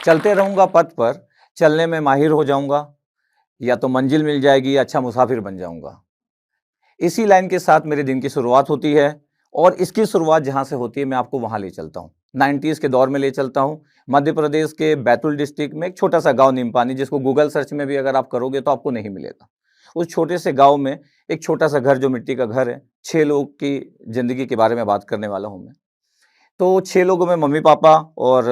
चलते रहूँगा पथ पर, चलने में माहिर हो जाऊँगा, या तो मंजिल मिल जाएगी या अच्छा मुसाफिर बन जाऊँगा। इसी लाइन के साथ मेरे दिन की शुरुआत होती है और इसकी शुरुआत जहाँ से होती है मैं आपको वहाँ ले चलता हूँ। 90s के दौर में ले चलता हूँ। मध्य प्रदेश के बैतूल डिस्ट्रिक्ट में एक छोटा-सा गाँव नीमपानी, जिसको गूगल सर्च में भी अगर आप करोगे तो आपको नहीं मिलेगा। उस छोटे से गाँव में एक छोटा-सा घर, जो मिट्टी का घर है, 6 लोगों की ज़िंदगी के बारे में बात करने वाला हूँ मैं। तो 6 लोगों में मम्मी-पापा और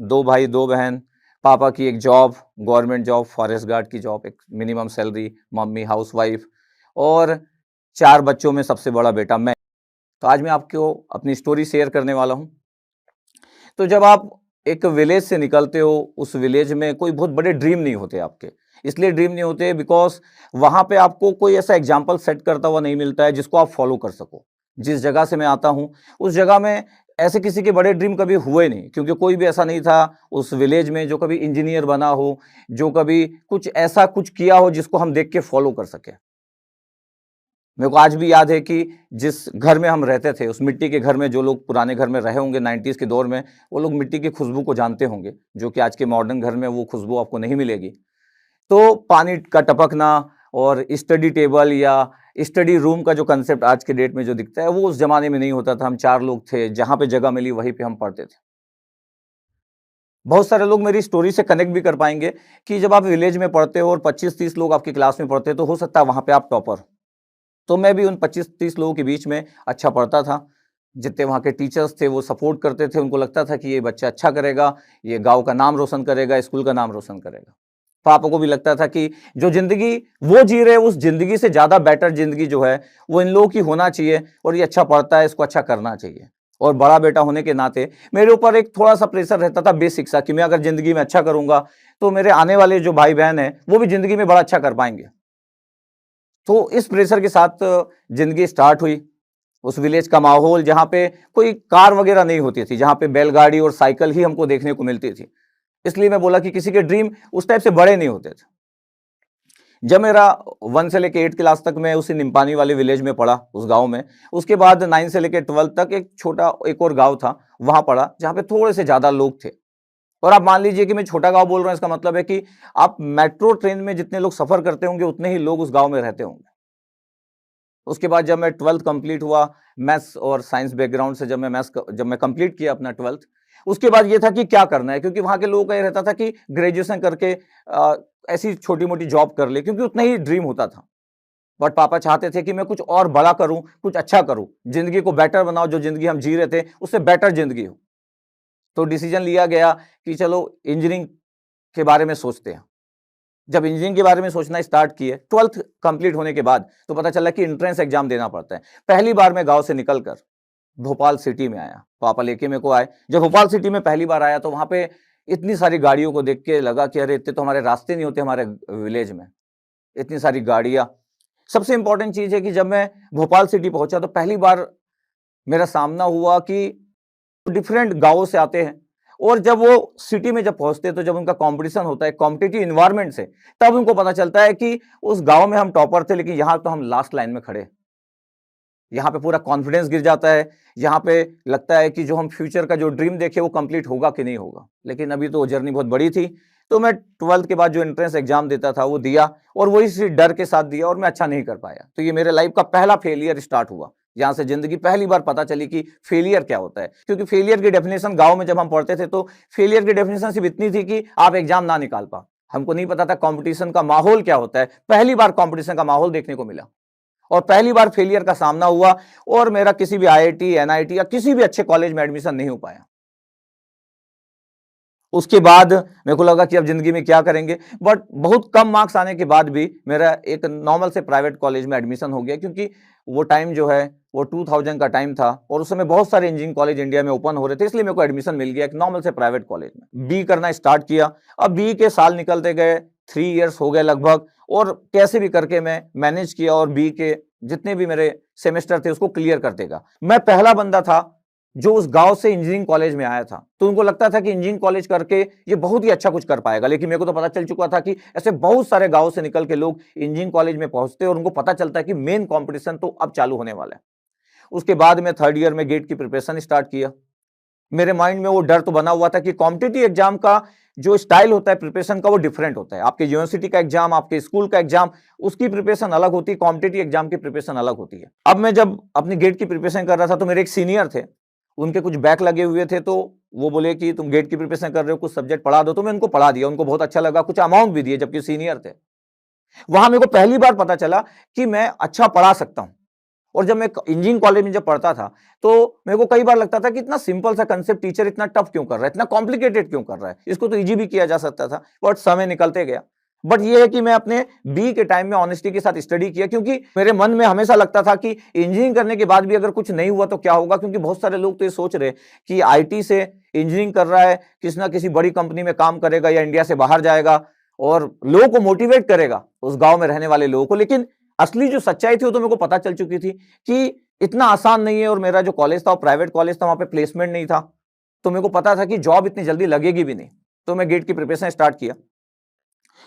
2 भाई, 2 बहन। पापा की एक job, government job, forest guard की जॉब, एक मिनिमम सैलरी, मम्मी हाउसवाइफ और 4 बच्चों में सबसे बड़ा बेटा मैं। तो आज मैं आपको अपनी स्टोरी शेयर करने वाला हूँ। तो जब आप एक विलेज से निकलते हो, उस विलेज में कोई बहुत बड़े ड्रीम नहीं होते आपके। इसलिए ड्रीम नहीं होते बिकॉज़ वहाँ पे आपको कोई ऐसा एग्ज़ाम्पल सेट करता हुआ नहीं मिलता है जिसको आप फ़ॉलो कर सको। जिस जगह से मैं आता हूँ, उस जगह में ऐसे किसी के बड़े ड्रीम कभी हुए नहीं, क्योंकि कोई भी ऐसा नहीं था उस विलेज में जो कभी इंजीनियर बना हो, जो कभी कुछ ऐसा कुछ किया हो जिसको हम देख के फ़ॉलो कर सकें। मेरे को आज भी याद है कि जिस घर में हम रहते थे, उस मिट्टी के घर में, जो लोग पुराने घर में रहे होंगे 90s के दौर में, वो लोग मिट्टी की खुशबू को जानते होंगे, जो कि आज के मॉडर्न घर में वो खुशबू आपको नहीं मिलेगी। तो पानी का टपकना और स्टडी टेबल या स्टडी रूम का जो कंसेप्ट आज के डेट में जो दिखता है, वो उस ज़माने में नहीं होता था। हम 4 लोग थे, जहाँ पे जगह मिली वहीं पे हम पढ़ते थे। बहुत सारे लोग मेरी स्टोरी से कनेक्ट भी कर पाएँगे कि जब आप विलेज में पढ़ते हो और 25-30 लोग आपकी क्लास में पढ़ते हैं, तो हो सकता है वहाँ पे आप टॉपर हो। तो मैं भी उन 25-30 लोगों के बीच में अच्छा पढ़ता था। जितने वहाँ के टीचर्स थे वो सपोर्ट करते थे, उनको लगता था कि ये बच्चा अच्छा करेगा, ये गाँव का नाम रोशन करेगा, स्कूल का नाम रोशन करेगा। पापा को भी लगता था कि जो ज़िंदगी वो जी रहे हैं, उस ज़िंदगी से ज़्यादा बेटर ज़िंदगी जो है, वो इन लोगों की होना चाहिए और ये अच्छा पढ़ता है, इसको अच्छा करना चाहिए। और बड़ा बेटा होने के नाते मेरे ऊपर एक थोड़ा-सा प्रेशर रहता था बेसिक सा, कि मैं अगर ज़िंदगी में अच्छा करूँगा, तो मेरे आने वाले जो भाई-बहन हैं, वो भी ज़िंदगी में बड़ा अच्छा कर पाएँगे। तो इस प्रेशर के साथ ज़िंदगी स्टार्ट हुई। उस विलेज का माहौल, जहाँ पे कोई कार वगैरह नहीं होती थी, जहाँ पे बैलगाड़ी और साइकिल ही हमको देखने को मिलती थी। इसलिए मैं बोला कि किसी के ड्रीम उस टाइप से बड़े नहीं होते थे। जब मेरा 1 से लेके 8 क्लास तक मैं उसी निम्पानी वाले विलेज में पढ़ा, उस गाँव में। उसके बाद 9 से लेके 12 तक एक छोटा एक और गाँव था, वहाँ पढ़ा, जहाँ पे थोड़े से ज़्यादा लोग थे। और आप मान लीजिए कि मैं छोटा गाँव बोल रहा हूँ, इसका मतलब है कि आप मेट्रो ट्रेन में जितने लोग सफ़र करते होंगे, उतने ही लोग उस गाँव में रहते होंगे। उसके बाद जब मैं 12th कंप्लीट हुआ, मैथ्स और साइंस बैकग्राउंड से जब मैं कंप्लीट किया अपना 12th, उसके बाद ये था कि क्या करना है, क्योंकि वहाँ के लोगों का ये रहता था कि ग्रेजुएशन करके ऐसी छोटी-मोटी जॉब कर ले, क्योंकि उतना ही ड्रीम होता था। बट पापा चाहते थे कि मैं कुछ और बड़ा करूँ, कुछ अच्छा करूँ, ज़िंदगी को बेटर बनाओ, जो ज़िंदगी हम जी रहे थे, उससे बेटर ज़िंदगी हो। तो डिसीजन लिया गया कि चलो इंजीनियरिंग के बारे में सोचते हैं। जब इंजीनियरिंग के बारे में सोचना स्टार्ट किए, 12th कंप्लीट होने के बाद, तो पता चला कि एंट्रेंस एग्जाम देना पड़ता है। पहली बार मैं गाँव से निकलकर भोपाल सिटी में आया। पापा लेके मेरे को आए। जब भोपाल सिटी में पहली बार आया, तो वहाँ पे इतनी सारी गाड़ियों को देख के लगा कि अरे! इतने तो हमारे रास्ते नहीं होते हमारे विलेज में, इतनी सारी गाड़ियाँ। सबसे इम्पोर्टेंट चीज़ है कि जब मैं भोपाल सिटी पहुँचा, तो पहली बार मेरा सामना हुआ कि डिफरेंट गाँवों से आते हैं, और जब वो सिटी में जब पहुँचते हैं, तो जब उनका कॉम्पिटिशन होता है कॉम्पिटिटिव एनवायरनमेंट से, तब उनको पता चलता है कि उस गाँव में हम टॉपर थे, लेकिन यहाँ तो हम लास्ट लाइन में खड़े हैं। यहाँ पे पूरा कॉन्फिडेंस गिर जाता है, यहाँ पे लगता है कि जो हम फ्यूचर का जो ड्रीम देखे वो कंप्लीट होगा कि नहीं होगा। लेकिन अभी तो वो जर्नी बहुत बड़ी थी, तो मैं 12th के बाद जो एंट्रेंस एग्ज़ाम देता था वो दिया, और वो इसी डर के साथ दिया और मैं अच्छा नहीं कर पाया। तो ये मेरे लाइफ़ का पहला फेलियर स्टार्ट हुआ, जहाँ से ज़िंदगी पहली बार पता चली कि फेलियर क्या होता है। क्योंकि फेलियर की डेफिनिशन गाँव में जब हम पढ़ते थे, तो फेलियर की डेफिनिशन सिर्फ़ इतनी थी कि आप एग्ज़ाम ना निकाल पाओ। हमको नहीं पता था कॉम्पिटिशन का माहौल क्या होता है। पहली बार कॉम्पिटिशन का माहौल देखने को मिला। और पहली बार फेलियर का सामना हुआ, और मेरा किसी भी आईआईटी, एनआईटी या किसी भी अच्छे कॉलेज में एडमिशन नहीं हो पाया। उसके बाद मेरे को लगा कि अब ज़िंदगी में क्या करेंगे, बट बहुत कम मार्क्स आने के बाद भी मेरा एक नॉर्मल से प्राइवेट कॉलेज में एडमिशन हो गया, क्योंकि वो टाइम जो है वो 2000 का टाइम था, और उस समय बहुत सारे इंजीनियरिंग कॉलेज इंडिया में ओपन हो रहे थे, इसलिए मेरे को एडमिशन मिल गया एक नॉर्मल से प्राइवेट कॉलेज में। बी करना स्टार्ट किया। अब बी के साल निकलते गए, 3 इयर्स हो गए लगभग, और कैसे भी करके मैं मैनेज किया और बी के जितने भी मेरे सेमेस्टर थे उसको क्लियर करते गया। मैं पहला बंदा था जो उस गाँव से इंजीनियरिंग कॉलेज में आया था। तो उनको लगता था कि इंजीनियरिंग कॉलेज करके ये बहुत ही अच्छा कुछ कर पाएगा, लेकिन मेरे को तो पता चल चुका था कि ऐसे बहुत सारे गाँव से निकल के लोग इंजीनियरिंग कॉलेज में पहुँचते हैं, और उनको पता चलता है कि मेन कॉम्पिटिशन तो अब चालू होने वाला है। उसके बाद मैं 3rd ईयर में गेट की प्रिपरेशन स्टार्ट किया। मेरे माइंड में वो डर तो बना हुआ था कि कॉम्पिटिटिव एग्जाम का जो स्टाइल होता है प्रिपरेशन का वो डिफरेंट होता है। आपके यूनिवर्सिटी का एग्जाम, आपके स्कूल का एग्जाम, उसकी प्रिपरेशन अलग होती है, कॉम्पिटिटिव एग्जाम की प्रिपरेशन अलग होती है। अब मैं जब अपनी गेट की प्रिपरेशन कर रहा था तो मेरे एक सीनियर थे, उनके कुछ बैक लगे हुए थे, तो वो बोले कि तुम गेट की प्रिपरेशन कर रहे हो, कुछ सब्जेक्ट पढ़ा दो, तो मैं उनको पढ़ा दिया। उनको बहुत अच्छा लगा, कुछ अमाउंट भी दिए, जबकि सीनियर थे। वहां मेरे को पहली बार पता चला कि मैं अच्छा पढ़ा सकता हूं। और जब मैं इंजीनियरिंग कॉलेज में जब पढ़ता था तो मेरे को कई बार लगता था कि इतना सिंपल सा कंसेप्ट टीचर इतना टफ क्यों कर रहा है, इतना कॉम्प्लिकेटेड क्यों कर रहा है, इसको तो इजी भी किया जा सकता था। बट समय निकलते गया। बट ये है कि मैं अपने बी के टाइम में ऑनेस्टी के साथ स्टडी किया, क्योंकि मेरे मन में हमेशा लगता था कि इंजीनियरिंग करने के बाद भी अगर कुछ नहीं हुआ तो क्या होगा। क्योंकि बहुत सारे लोग तो ये सोच रहे कि आईटी से इंजीनियरिंग कर रहा है, किसी ना किसी बड़ी कंपनी में काम करेगा या इंडिया से बाहर जाएगा और लोगों को मोटिवेट करेगा, उस गांव में रहने वाले लोगों को। लेकिन असली जो सच्चाई थी वो तो मेरे को पता चल चुकी थी कि इतना आसान नहीं है। और मेरा जो कॉलेज था वो प्राइवेट कॉलेज था, वहां पे प्लेसमेंट नहीं था, तो मेरे को पता था कि जॉब इतनी जल्दी लगेगी भी नहीं। तो मैं गेट की प्रिपरेशन स्टार्ट किया।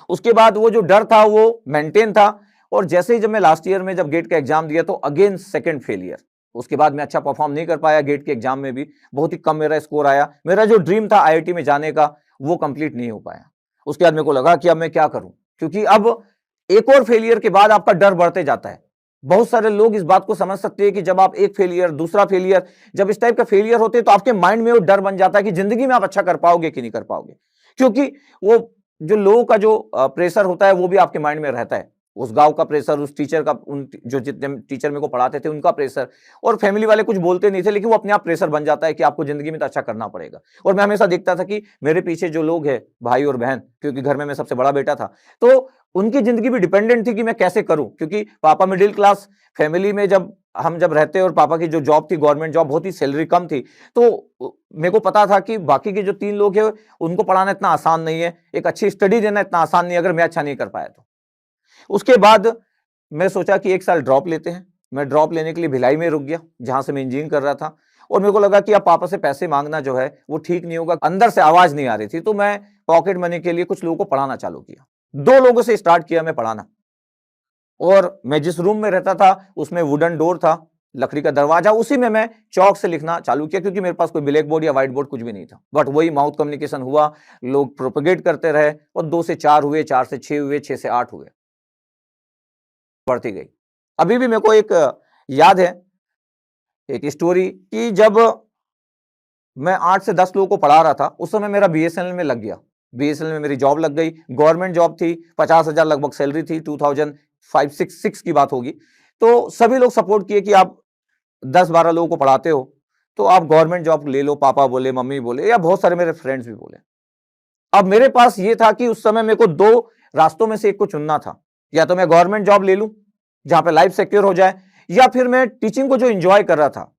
उसके बाद वो जो डर था वो मेंटेन था। और जैसे ही जब मैं लास्ट ईयर में जब गेट का एग्जाम दिया तो अगेन सेकंड फेलियर। उसके बाद मैं अच्छा परफॉर्म नहीं कर पाया गेट के एग्जाम में भी, बहुत ही कम मेरा स्कोर आया। मेरा जो ड्रीम था आईआईटी में जाने का वो कंप्लीट नहीं हो पाया। उसके बाद मेरे को लगा कि अब मैं क्या करूं, क्योंकि अब एक और फेलियर के बाद आपका डर बढ़ते जाता है। बहुत सारे लोग इस बात को समझ सकते हैं कि जब आप एक फेलियर, दूसरा फेलियर, जब इस टाइप का फेलियर होते हैं तो आपके माइंड में वो डर बन जाता है कि जिंदगी में आप अच्छा कर पाओगे कि नहीं कर पाओगे। क्योंकि वो जो लोगों का जो प्रेशर होता है वो भी आपके माइंड में रहता है। उस गांव का प्रेशर, उस टीचर का, उन जो जितने टीचर मेरे को पढ़ाते थे उनका प्रेशर, और फैमिली वाले कुछ बोलते नहीं थे, लेकिन वो अपने आप प्रेशर बन जाता है कि आपको जिंदगी में तो अच्छा करना पड़ेगा। और मैं हमेशा देखता था कि मेरे पीछे जो लोग हैं, भाई और बहन, क्योंकि घर में मैं सबसे बड़ा बेटा था, तो उनकी जिंदगी भी डिपेंडेंट थी कि मैं कैसे करूं। क्योंकि पापा मिडिल क्लास फैमिली में जब रहते, और पापा की जो जॉब थी गवर्नमेंट जॉब, बहुत ही सैलरी कम थी, तो मेरे को पता था कि बाकी के जो 3 लोग हैं उनको पढ़ाना इतना आसान नहीं है, एक अच्छी स्टडी देना इतना आसान नहीं है, अगर मैं अच्छा नहीं कर पाया तो। उसके बाद मैं सोचा कि 1 साल ड्रॉप लेते हैं। मैं ड्रॉप लेने के लिए भिलाई में रुक गया, जहां से मैं इंजीनियरिंग कर रहा था। और मेरे को लगा कि अब पापा से पैसे मांगना जो है वो ठीक नहीं होगा, अंदर से आवाज नहीं आ रही थी। तो मैं पॉकेट मनी के लिए कुछ लोगों को पढ़ाना चालू किया। 2 लोगों से स्टार्ट किया मैं पढ़ाना। और मैं जिस रूम में रहता था उसमें वुडन डोर था, लकड़ी का दरवाजा, उसी में मैं चौक से लिखना चालू किया, क्योंकि मेरे पास कोई ब्लैक बोर्ड या व्हाइट बोर्ड कुछ भी नहीं था। बट वही माउथ कम्युनिकेशन हुआ, लोग प्रोपेगेट करते रहे, और 2 से 4 हुए, 4 से 6 हुए, 6 से 8 हुए, बढ़ती गई। अभी भी मेरे को एक याद है, एक स्टोरी, कि जब मैं 8 से 10 लोगों को पढ़ा रहा था, उस समय मेरा बीएसएनएल में लग गया। बीएसएनएल में मेरी जॉब लग गई, गवर्नमेंट जॉब थी, 50,000 लगभग सैलरी थी, 2005-6 की बात होगी। तो सभी लोग सपोर्ट किए कि आप 10-12 लोगों को पढ़ाते हो तो आप गवर्नमेंट जॉब ले लो, पापा बोले, मम्मी बोले, या बहुत सारे मेरे फ्रेंड्स भी बोले। अब मेरे पास ये था कि उस समय मेरे को 2 रास्तों में से एक को चुनना था, या तो मैं गवर्नमेंट जॉब ले लूं जहां पे लाइफ सिक्योर हो जाए, या फिर मैं टीचिंग को जो एंजॉय कर रहा था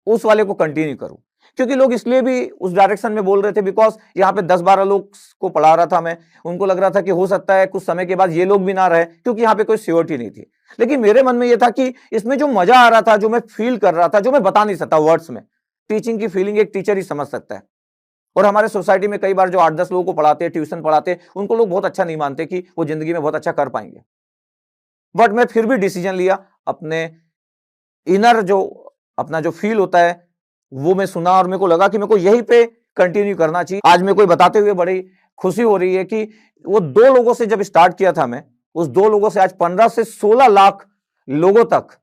उस वाले को कंटिन्यू करूं। क्योंकि लोग इसलिए भी उस डायरेक्शन में बोल रहे थे बिकॉज यहाँ पे 10-12 लोग को पढ़ा रहा था मैं, उनको लग रहा था कि हो सकता है कुछ समय के बाद ये लोग भी ना रहे, क्योंकि यहाँ पे कोई सियोरिटी नहीं थी। लेकिन मेरे मन में ये था कि इसमें जो मजा आ रहा था, जो मैं फील कर रहा था, जो मैं बता नहीं सकता वर्ड्स में, टीचिंग की फीलिंग एक टीचर ही समझ सकता है। और हमारे सोसाइटी में कई बार जो 8-10 लोगों को पढ़ाते हैं, ट्यूशन पढ़ाते हैं, उनको लोग बहुत अच्छा नहीं मानते कि वो जिंदगी में बहुत अच्छा कर पाएंगे। बट मैं फिर भी डिसीजन लिया, अपने इनर जो अपना जो फील होता है वो मैं सुना, और मेरे को लगा कि मेरे को यहीं पे कंटिन्यू करना चाहिए। आज मेरे को बताते हुए बड़ी खुशी हो रही है कि वो 2 लोगों से जब स्टार्ट किया था मैं, उस 2 लोगों से आज 15 से 16 लाख लोगों तक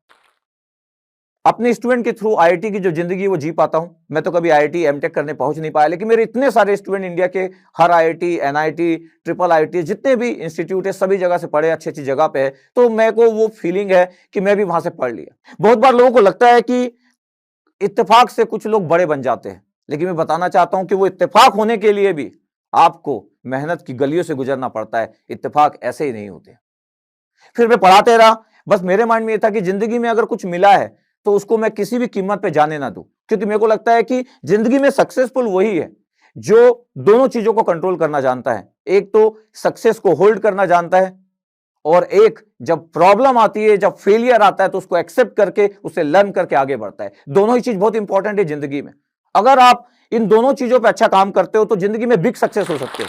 अपने स्टूडेंट के थ्रू आईआईटी की जो जिंदगी वो जी पाता हूं। मैं तो कभी आईआईटी एमटेक करने पहुंच नहीं पाया, लेकिन मेरे इतने सारे स्टूडेंट इंडिया के हर आईआईटी, एनआईटी, ट्रिपल आईआईटी, जितने भी इंस्टीट्यूट है, सभी जगह से पढ़े, अच्छी अच्छी जगह पे है। तो मेरे को वो फीलिंग है कि मैं भी वहां से पढ़ लिया। बहुत बार लोगों को लगता है कि इत्तेफाक से कुछ लोग बड़े बन जाते हैं, लेकिन मैं बताना चाहता हूं कि वो इत्तेफाक होने के लिए भी आपको मेहनत की गलियों से गुजरना पड़ता है। इत्तेफाक ऐसे ही नहीं होते। फिर मैं पढ़ाते रहा। बस मेरे माइंड में ये था कि जिंदगी में अगर कुछ मिला है तो उसको मैं किसी भी कीमत पे जाने ना दूं, क्योंकि मेरे को लगता है कि जिंदगी में सक्सेसफुल वही है जो दोनों चीजों को कंट्रोल करना जानता है। एक तो सक्सेस को होल्ड करना जानता है, और एक जब प्रॉब्लम आती है, जब फेलियर आता है, तो उसको एक्सेप्ट करके उसे लर्न करके आगे बढ़ता है। दोनों ही चीज बहुत इंपॉर्टेंट है जिंदगी में। अगर आप इन दोनों चीजों पे अच्छा काम करते हो तो जिंदगी में बिग सक्सेस हो सकते हो।